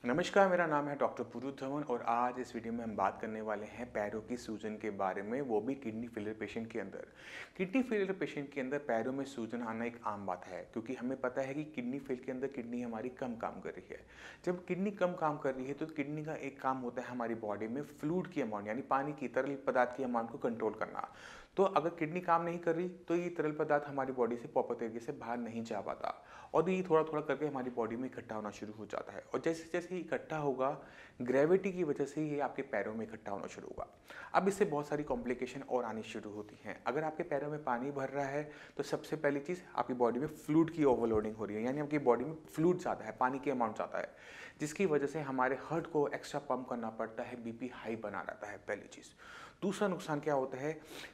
नमस्कार, मेरा नाम है डॉक्टर पुरु धवन और आज इस वीडियो में हम बात करने वाले हैं पैरों की सूजन के बारे में, वो भी किडनी फेलियर पेशेंट के अंदर। किडनी फेलियर पेशेंट के अंदर पैरों में सूजन आना एक आम बात है, क्योंकि हमें पता है कि किडनी फेल के अंदर किडनी हमारी कम काम कर रही है। जब किडनी कम काम कर रही है तो किडनी का एक काम होता है हमारी बॉडी में फ्लूइड की अमाउंट यानी पानी की तरल पदार्थ की अमाउंट को कंट्रोल करना। तो अगर किडनी काम नहीं कर रही तो ये तरल पदार्थ हमारी बॉडी से प्रॉपर तरीके से बाहर नहीं जा पाता और ये थोड़ा थोड़ा करके हमारी बॉडी में इकट्ठा होना शुरू हो जाता है और जैसे जैसे ही इकट्ठा होगा ग्रेविटी की वजह से ये आपके पैरों में इकट्ठा होना शुरू होगा। अब इससे बहुत सारी कॉम्प्लिकेशन और आनी शुरू होती हैं। अगर आपके पैरों में पानी भर रहा है तो सबसे पहली चीज़ आपकी बॉडी में फ्लूइड की ओवरलोडिंग हो रही है, यानी आपकी बॉडी में फ्लूइड ज़्यादा है, पानी की अमाउंट ज़्यादा है, जिसकी वजह से हमारे हार्ट को एक्स्ट्रा पंप करना पड़ता है, बीपी हाई बना रहता है पहली चीज़। दूसरा नुकसान क्या होता है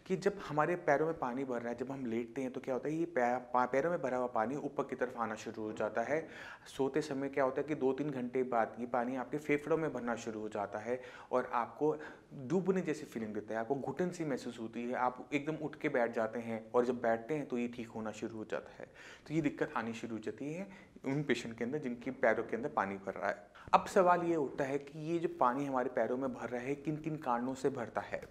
कि जब हमारे पैरों में पानी भर रहा है, जब हम लेटते हैं तो क्या होता है ये पैरों में भरा हुआ पानी ऊपर की तरफ आना शुरू हो जाता है। सोते समय क्या होता है कि 2-3 घंटे बाद ये पानी आपके फेफड़ों में भरना शुरू हो जाता है और आपको डूबने जैसी फीलिंग देता है, आपको घुटन सी महसूस होती है, आप एकदम उठ के बैठ जाते हैं और जब बैठते हैं तो ये ठीक होना शुरू हो जाता है। तो ये दिक्कत आनी शुरू हो जाती है उन पेशेंट के अंदर जिनकी पैरों के अंदर पानी भर रहा है। अब सवाल ये उठता है कि ये जो पानी हमारे पैरों में भर रहा है किन किन कारणों से भरता है।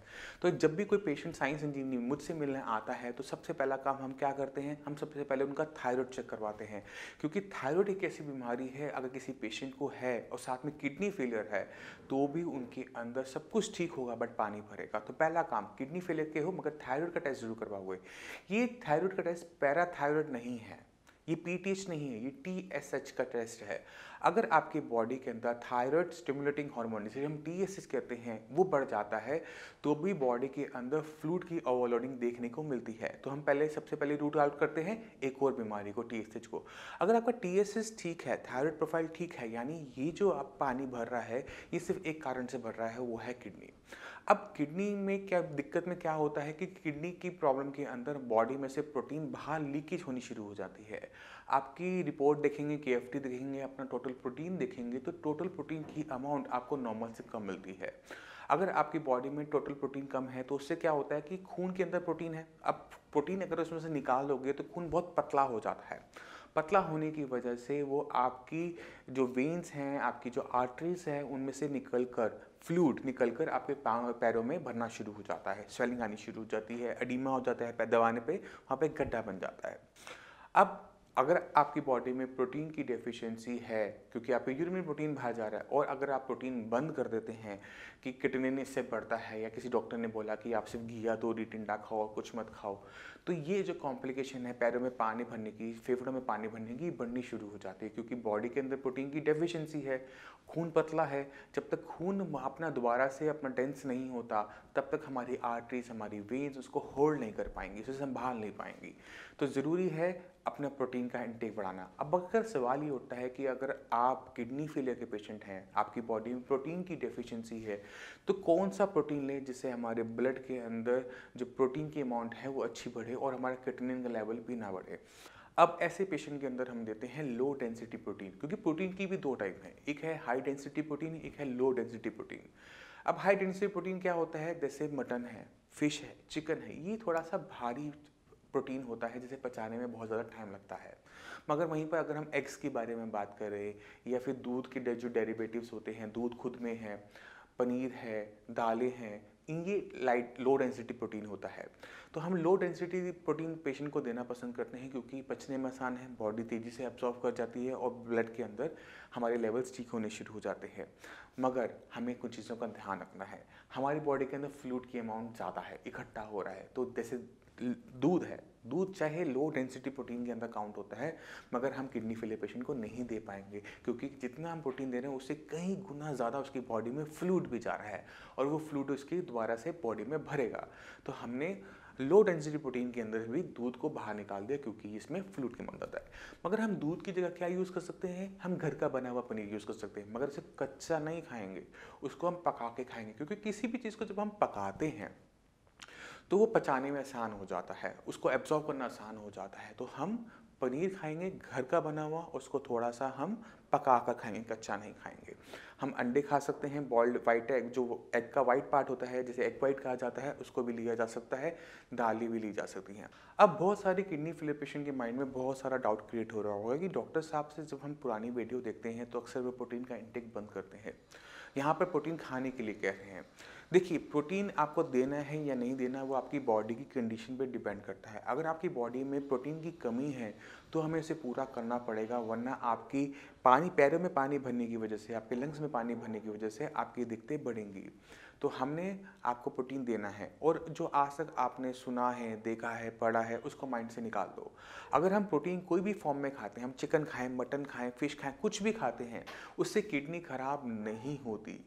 तो जब भी कोई पेशेंट साइंस इंजीनियरिंग मुझसे मिलने आता है तो सबसे पहला काम हम क्या करते हैं, हम सबसे पहले उनका थायराइड चेक करवाते हैं, क्योंकि थायराइड एक ऐसी बीमारी है अगर किसी पेशेंट को है और साथ में किडनी फेलियर है तो भी उनके अंदर सब कुछ ठीक होगा बट पानी भरेगा। तो पहला काम किडनी फेलियर के हो मगर थायराइड का टेस्ट जरूर करवाओगे। ये थायराइड का टेस्ट पैराथायराइड नहीं है, ये पीटीएच नहीं है, ये टीएसएच का टेस्ट है। अगर आपकी बॉडी के अंदर थायराइड स्टिमुलेटिंग हार्मोन जिसे हम टीएसएच कहते हैं वो बढ़ जाता है तो भी बॉडी के अंदर फ्लूइड की ओवरलोडिंग देखने को मिलती है। तो हम सबसे पहले रूट आउट करते हैं एक और बीमारी को, टीएसएच को। अगर आपका टीएसएच ठीक है, थायराइड प्रोफाइल ठीक है, यानी ये जो आप पानी भर रहा है ये सिर्फ एक कारण से भर रहा है, वो है किडनी। अब किडनी में क्या दिक्कत में क्या होता है कि किडनी की प्रॉब्लम के अंदर बॉडी में से प्रोटीन बाहर लीकेज होनी शुरू हो जाती है। आपकी रिपोर्ट देखेंगे, केएफटी देखेंगे, अपना टोटल प्रोटीन देखेंगे तो टोटल प्रोटीन की अमाउंट आपको नॉर्मल से कम मिलती है। अगर आपकी बॉडी में टोटल प्रोटीन कम है तो उससे क्या होता है कि खून के अंदर प्रोटीन है, अब प्रोटीन अगर उसमें से निकाल दोगे तो खून बहुत पतला हो जाता है। पतला होने की वजह से वो आपकी जो वेन्स हैं, आपकी जो आर्टरीज हैं, उनमें से निकलकर फ्लूइड निकलकर आपके पैरों में भरना शुरू हो जाता है, स्वेलिंग आनी शुरू हो जाती है, एडिमा हो जाता है, पैर दबाने पे वहाँ पे गड्ढा बन जाता है। अब अगर आपकी बॉडी में प्रोटीन की डेफिशिएंसी है क्योंकि आपके यूरिन में प्रोटीन बाहर जा रहा है और अगर आप प्रोटीन बंद कर देते हैं कि किटनिन इससे बढ़ता है या किसी डॉक्टर ने बोला कि आप सिर्फ घिया दो टिंडा खाओ कुछ मत खाओ, तो ये जो कॉम्प्लिकेशन है पैरों में पानी भरने की, फेफड़ों में पानी भरने की, बढ़नी शुरू हो जाती है क्योंकि बॉडी के अंदर प्रोटीन की डेफिशिएंसी है, खून पतला है। जब तक खून अपना दोबारा से अपना डेंस नहीं होता तब तक हमारी आर्टरीज, हमारी वेन्स उसको होल्ड नहीं कर पाएंगी, उसे संभाल नहीं पाएंगी। तो ज़रूरी है अपना प्रोटीन का इंटेक बढ़ाना। अब अगर सवाल ये उठता है कि अगर आप किडनी फेलियर के पेशेंट हैं, आपकी बॉडी में प्रोटीन की डेफिशिएंसी है, तो कौन सा प्रोटीन लें जिससे हमारे ब्लड के अंदर जो प्रोटीन की अमाउंट है वो अच्छी बढ़े और हमारा किटनिन का लेवल भी ना बढ़े। अब ऐसे पेशेंट के अंदर हम देते हैं लो डेंसिटी प्रोटीन, क्योंकि प्रोटीन की भी दो टाइप हैं, एक है हाई डेंसिटी प्रोटीन, एक है लो डेंसिटी प्रोटीन। अब हाई डेंसिटी प्रोटीन क्या होता है, जैसे मटन है, फिश है, चिकन है, ये थोड़ा सा भारी प्रोटीन होता है जिसे पचाने में बहुत ज़्यादा टाइम लगता है। मगर वहीं पर अगर हम एग्स के बारे में बात करें या फिर दूध के जो डेरिवेटिव्स होते हैं, दूध खुद में है, पनीर है, दालें हैं, ये लाइट लो डेंसिटी प्रोटीन होता है। तो हम लो डेंसिटी प्रोटीन पेशेंट को देना पसंद करते हैं क्योंकि पचने में आसान है, बॉडी तेज़ी से एब्जॉर्व कर जाती है और ब्लड के अंदर हमारे लेवल्स ठीक होने शुरू हो जाते हैं। मगर हमें कुछ चीज़ों का ध्यान रखना है, हमारी बॉडी के अंदर फ्लूइड की अमाउंट ज़्यादा है, इकट्ठा हो रहा है। तो जैसे दूध है, दूध चाहे लो डेंसिटी प्रोटीन के अंदर काउंट होता है मगर हम किडनी फेलियर पेशेंट को नहीं दे पाएंगे क्योंकि जितना हम प्रोटीन दे रहे हैं उससे कई गुना ज़्यादा उसकी बॉडी में फ्लूइड भी जा रहा है और वो फ्लूइड उसकी दोबारा से बॉडी में भरेगा। तो हमने लो डेंसिटी प्रोटीन के अंदर भी दूध को बाहर निकाल दिया क्योंकि इसमें फ्लूइड की मात्रा है। मगर हम दूध की जगह क्या यूज़ कर सकते हैं, हम घर का बना हुआ पनीर यूज़ कर सकते हैं, मगर इसे कच्चा नहीं खाएंगे, उसको हम पका के खाएंगे क्योंकि किसी भी चीज़ को जब हम पकाते हैं तो वो पचाने में आसान हो जाता है, उसको एब्जॉर्ब करना आसान हो जाता है। तो हम पनीर खाएंगे घर का बना हुआ, उसको थोड़ा सा हम पका कर खाएंगे, कच्चा नहीं खाएंगे। हम अंडे खा सकते हैं, बॉइल्ड वाइट एग, जो एग का वाइट पार्ट होता है जिसे एग वाइट कहा जाता है, उसको भी लिया जा सकता है, दालें भी ली जा सकती हैं। अब बहुत सारी किडनी फेलियर पेशेंट के माइंड में बहुत सारा डाउट क्रिएट हो रहा होगा कि डॉक्टर साहब से जब हम पुरानी वीडियो देखते हैं तो अक्सर वो प्रोटीन का इंटेक बंद करते हैं, यहाँ पर प्रोटीन खाने के लिए कह रहे हैं। देखिए, प्रोटीन आपको देना है या नहीं देना वो आपकी बॉडी की कंडीशन पे डिपेंड करता है। अगर आपकी बॉडी में प्रोटीन की कमी है तो हमें इसे पूरा करना पड़ेगा, वरना आपकी पानी, पैरों में पानी भरने की वजह से, आपके लंग्स में पानी भरने की वजह से आपकी दिक्कतें बढ़ेंगी। तो हमने आपको प्रोटीन देना है, और जो आज तक आपने सुना है, देखा है, पढ़ा है, उसको माइंड से निकाल दो। अगर हम प्रोटीन कोई भी फॉर्म में खाते हैं, हम चिकन खाएं, मटन खाएं, फिश खाएं, कुछ भी खाते हैं, उससे किडनी खराब नहीं होती।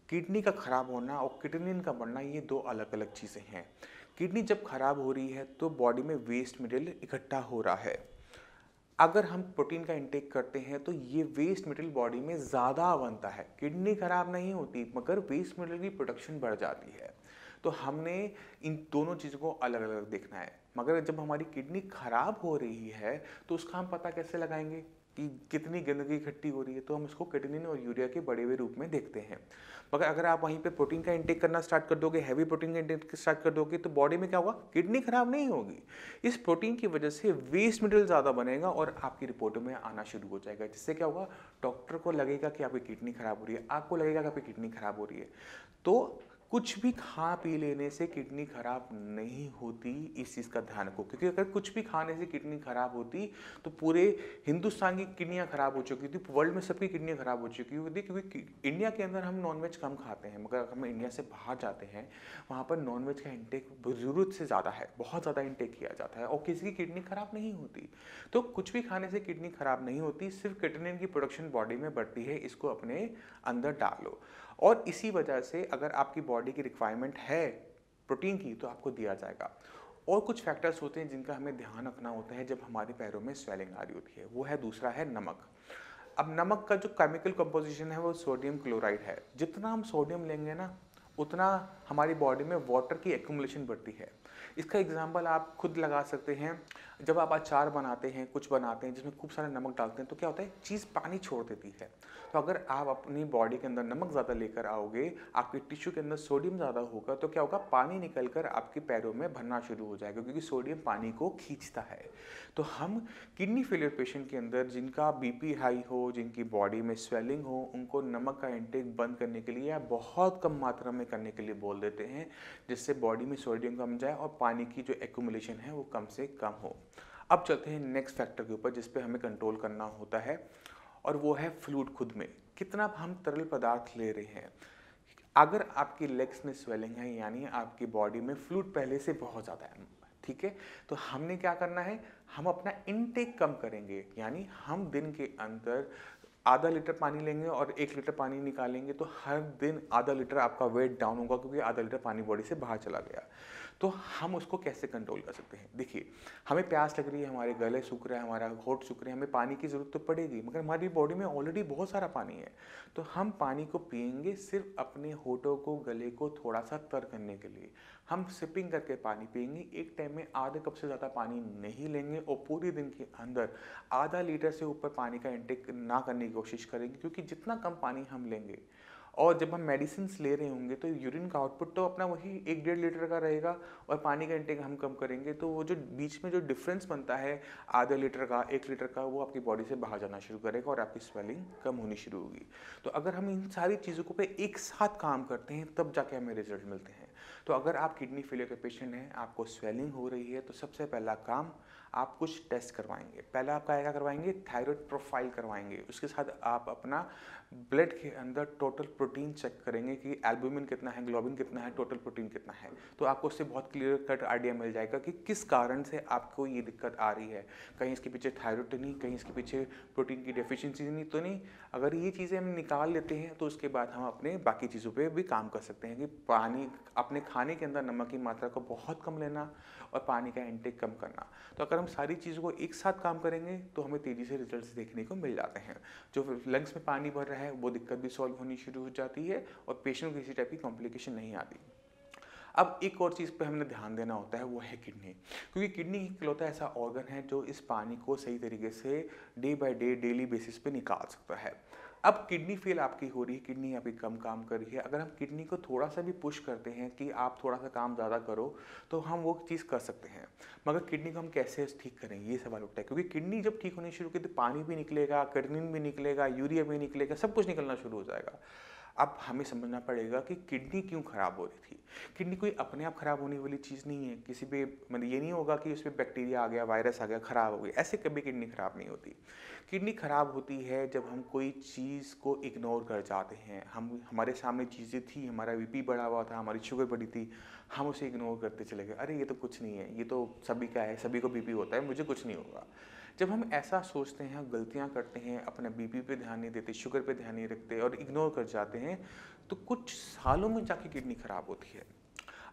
किडनी का खराब होना और किडनी का बढ़ना ये दो अलग अलग चीज़ें हैं। किडनी जब खराब हो रही है तो बॉडी में वेस्ट मटेरियल इकट्ठा हो रहा है। अगर हम प्रोटीन का इंटेक करते हैं तो ये वेस्ट मटेरियल बॉडी में ज़्यादा बनता है। किडनी खराब नहीं होती, मगर वेस्ट मटेरियल की प्रोडक्शन बढ़ जाती है। तो हमने इन दोनों चीज़ों को अलग अलग देखना है। मगर जब हमारी किडनी खराब हो रही है तो उसका हम पता कैसे लगाएंगे कि कितनी गंदगी इकट्ठी हो रही है? तो हम इसको क्रेटिनिन और यूरिया के बढ़े हुए रूप में देखते हैं। मगर अगर आप वहीं पे प्रोटीन का इंटेक करना स्टार्ट कर दोगे, हैवी प्रोटीन का इंटेक स्टार्ट कर दोगे, तो बॉडी में क्या होगा? किडनी खराब नहीं होगी। इस प्रोटीन की वजह से वेस्ट मटेरियल ज़्यादा बनेगा और आपकी रिपोर्टों में आना शुरू हो जाएगा, जिससे क्या होगा? डॉक्टर को लगेगा कि आपकी किडनी खराब हो रही है, आपको लगेगा कि आपकी किडनी खराब हो रही है। तो कुछ भी खा पी लेने से किडनी खराब नहीं होती, इस चीज़ का ध्यान रखो। क्योंकि अगर कुछ भी खाने से किडनी खराब होती तो पूरे हिंदुस्तान की किडनियां खराब हो चुकी थी, वर्ल्ड में सबकी किडनियां खराब हो चुकी होती। क्योंकि इंडिया के अंदर हम नॉनवेज कम खाते हैं, मगर हम इंडिया से बाहर जाते हैं, वहाँ पर नॉनवेज का इंटेक ज़रूरत से ज़्यादा है, बहुत ज़्यादा इंटेक किया जाता है, और किसी की किडनी खराब नहीं होती। तो कुछ भी खाने से किडनी खराब नहीं होती, सिर्फ क्रेटिनिन की प्रोडक्शन बॉडी में बढ़ती है, इसको अपने अंदर डालो। और इसी वजह से अगर आपकी बॉडी की रिक्वायरमेंट है प्रोटीन की तो आपको दिया जाएगा। और कुछ फैक्टर्स होते हैं जिनका हमें ध्यान रखना होता है जब हमारे पैरों में स्वेलिंग आ रही होती है, वो है, दूसरा है नमक। अब नमक का जो केमिकल कंपोजिशन है वो सोडियम क्लोराइड है। जितना हम सोडियम लेंगे ना, उतना हमारी बॉडी में वाटर की एक्यूमुलेशन बढ़ती है। इसका एग्जाम्पल आप खुद लगा सकते हैं। जब आप अचार बनाते हैं, कुछ बनाते हैं जिसमें खूब सारा नमक डालते हैं, तो क्या होता है? चीज़ पानी छोड़ देती है। तो अगर आप अपनी बॉडी के अंदर नमक ज़्यादा लेकर आओगे, आपके टिश्यू के अंदर सोडियम ज़्यादा होगा, तो क्या होगा? पानी निकल कर आपके पैरों में भरना शुरू हो जाएगा, क्योंकि सोडियम पानी को खींचता है। तो हम किडनी फेलियर पेशेंट के अंदर जिनका बीपी हाई हो, जिनकी बॉडी में स्वेलिंग हो, उनको नमक का इंटेक बंद करने के लिए या बहुत कम मात्रा में करने के लिए बोल देते हैं, जिससे बॉडी में सोडियम कम जाए और पानी की जो एक्यूमुलेशन है वो कम से कम हो। अब चलते हैं नेक्स्ट फैक्टर के ऊपर जिस पे हमें कंट्रोल करना होता है, और वो है फ्लूइड खुद में। कितना हम तरल पदार्थ ले रहे हैं। अगर आपकी लेग्स में स्वेलिंग है, यानी आपकी बॉडी में फ्लूइड पहले से बहुत ज़्यादा है, ठीक है, तो हमने क्या करना है? हम अपना इनटेक कम करेंगे। यानी हम दिन के अंदर आधा लीटर पानी लेंगे और 1 लीटर पानी निकालेंगे, तो हर दिन आधा लीटर आपका वेट डाउन होगा, क्योंकि आधा लीटर पानी बॉडी से बाहर चला गया। तो हम उसको कैसे कंट्रोल कर सकते हैं? देखिए, हमें प्यास लग रही है, हमारे गले सूख रहे हैं, हमारा होंठ सूख रहे हैं, हमें पानी की ज़रूरत तो पड़ेगी, मगर हमारी बॉडी में ऑलरेडी बहुत सारा पानी है। तो हम पानी को पियेंगे सिर्फ अपने होठों को, गले को थोड़ा सा तर करने के लिए। हम सिपिंग करके पानी पियेंगे, एक टाइम में आधे कप से ज़्यादा पानी नहीं लेंगे, और पूरे दिन के अंदर आधा लीटर से ऊपर पानी का इंटेक ना करने की कोशिश करेंगे, क्योंकि जितना कम पानी हम लेंगे, और जब हम मेडिसिन ले रहे होंगे, तो यूरिन का आउटपुट तो अपना वही 1-1.5 लीटर का रहेगा, और पानी का इंटेक हम कम करेंगे, तो वो जो बीच में जो डिफरेंस बनता है आधे लीटर का, 1 लीटर का, वो आपकी बॉडी से बाहर जाना शुरू करेगा और आपकी स्वेलिंग कम होनी शुरू होगी। तो अगर हम इन सारी चीज़ों को पे एक साथ काम करते हैं, तब जाके हमें रिजल्ट मिलते हैं। तो अगर आप किडनी फेलियर के पेशेंट हैं, आपको स्वेलिंग हो रही है, तो सबसे पहला काम आप कुछ टेस्ट करवाएंगे। पहला आप क्या करवाएंगे? थायराइड प्रोफाइल करवाएंगे। उसके साथ आप अपना ब्लड के अंदर टोटल प्रोटीन चेक करेंगे कि एल्बुमिन कितना है, ग्लोबिन कितना है, टोटल प्रोटीन कितना है। तो आपको उससे बहुत क्लियर कट आइडिया मिल जाएगा कि किस कारण से आपको ये दिक्कत आ रही है। कहीं इसके पीछे थायराइड तो नहीं, कहीं इसके पीछे प्रोटीन की डेफिशिएंसी नहीं तो नहीं। अगर ये चीज़ें हम निकाल लेते हैं, तो उसके बाद हम अपने बाकी चीज़ों पे भी काम कर सकते हैं, कि पानी, अपने खाने के अंदर नमक की मात्रा को बहुत कम लेना और पानी का इंटेक कम करना। तो अगर हम सारी चीज़ों को एक साथ काम करेंगे तो हमें तेज़ी से रिजल्ट्स देखने को मिल जाते हैं। जो लंग्स में पानी भर रहा है, वो दिक्कत भी सॉल्व होनी शुरू हो जाती है, और पेशेंट को किसी टाइप की कॉम्प्लिकेशन नहीं आती। अब एक और चीज़ पे हमने ध्यान देना होता है, वो है किडनी, क्योंकि किडनी इकलौता ऐसा ऑर्गन है जो इस पानी को सही तरीके से day by day daily basis पे निकाल सकता है। अब किडनी फेल आपकी हो रही है, किडनी आपकी कम काम कर रही है, अगर हम किडनी को थोड़ा सा भी पुश करते हैं कि आप थोड़ा सा काम ज़्यादा करो, तो हम वो चीज़ कर सकते हैं। मगर किडनी को हम कैसे ठीक करेंगे, ये सवाल उठता है, क्योंकि किडनी जब ठीक होनी शुरू की तो पानी भी निकलेगा, क्रेटिनिन भी निकलेगा, यूरिया भी निकलेगा, सब कुछ निकलना शुरू हो जाएगा। अब हमें समझना पड़ेगा कि किडनी क्यों खराब हो रही थी। किडनी कोई अपने आप खराब होने वाली चीज़ नहीं है, किसी पे मतलब ये नहीं होगा कि उसमें बैक्टीरिया आ गया, वायरस आ गया, खराब हो गई, ऐसे कभी किडनी खराब नहीं होती। किडनी खराब होती है जब हम कोई चीज़ को इग्नोर कर जाते हैं। हम हमारे सामने चीज़ें थी, हमारा बीपी बढ़ा हुआ था, हमारी शुगर बढ़ी थी, हम उसे इग्नोर करते चले गए, अरे ये तो कुछ नहीं है, ये तो सभी का है, सभी को बीपी होता है, मुझे कुछ नहीं होगा। जब हम ऐसा सोचते हैं, गलतियाँ करते हैं, अपना बीपी पे ध्यान नहीं देते, शुगर पे ध्यान नहीं रखते और इग्नोर कर जाते हैं, तो कुछ सालों में जाके किडनी खराब होती है।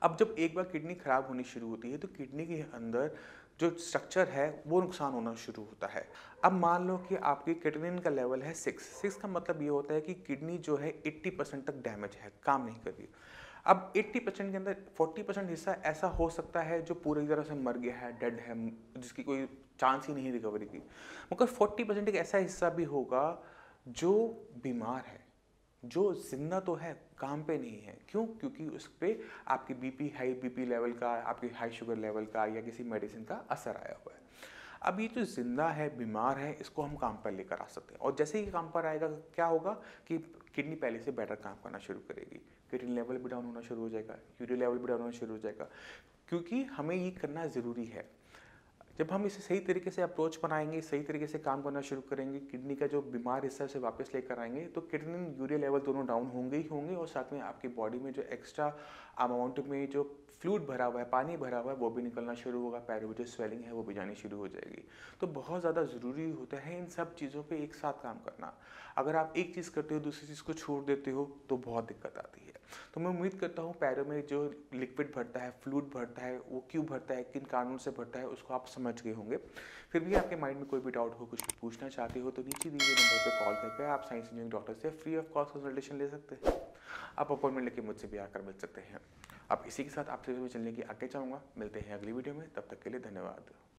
अब जब एक बार किडनी खराब होनी शुरू होती है तो किडनी के अंदर जो स्ट्रक्चर है वो नुकसान होना शुरू होता है। अब मान लो कि आपकी क्रेटिनिन का लेवल है 6 का मतलब ये होता है कि किडनी जो है 80% तक डैमेज है, काम नहीं कर रही। अब 80% के अंदर 40% हिस्सा ऐसा हो सकता है जो पूरी तरह से मर गया है, डेड है, जिसकी कोई चांस ही नहीं रिकवरी की, मगर 40% एक ऐसा हिस्सा भी होगा जो बीमार है, जो जिंदा तो है, काम पे नहीं है। क्यों? क्योंकि उस पे आपकी बीपी, हाई बीपी लेवल का, आपकी हाई शुगर लेवल का या किसी मेडिसिन का असर आया हुआ है। अब ये जो जिंदा है, बीमार है, इसको हम काम पर लेकर आ सकते हैं, और जैसे ही काम पर आएगा क्या होगा कि किडनी पहले से बेटर काम करना शुरू करेगी, क्रिएटिनिन लेवल भी डाउन होना शुरू हो जाएगा, यूरिया लेवल भी डाउन होना शुरू हो जाएगा, क्योंकि हमें ये करना ज़रूरी है। जब हम इसे सही तरीके से अप्रोच बनाएंगे, सही तरीके से काम करना शुरू करेंगे, किडनी का जो बीमार हिस्सा है उसे वापस लेकर आएंगे, तो क्रेटिनिन, यूरिया लेवल दोनों डाउन होंगे ही होंगे, और साथ में आपकी बॉडी में जो एक्स्ट्रा अमाउंट में जो फ्लूइड भरा हुआ है, पानी भरा हुआ है, वो भी निकलना शुरू होगा, पैरों में जो स्वेलिंग है वो भी जानी शुरू हो जाएगी। तो बहुत ज़्यादा ज़रूरी होता है इन सब चीज़ों पे एक साथ काम करना। अगर आप एक चीज़ करते हो, दूसरी चीज़ को छोड़ देते हो, तो बहुत दिक्कत आती है। तो मैं उम्मीद करता हूँ पैरों में जो लिक्विड भरता है, फ्लूइड भरता है, वो क्यों भरता है, किन कारणों से भरता है, उसको आप समझ गए होंगे। फिर भी आपके माइंड में कोई भी डाउट हो, कुछ भी पूछना चाहते हो, तो नीचे दिए गए नंबर पे कॉल करके आप साइंस इंजीनियरिंग डॉक्टर से फ्री ऑफ कॉस्ट कंसल्टेशन ले सकते हैं। आप अपॉइंटमेंट लेके मुझसे भी आकर मिल सकते हैं। अब इसी के साथ आपसे मैं चलने की आगे चाहूँगा। मिलते हैं अगली वीडियो में, तब तक के लिए धन्यवाद।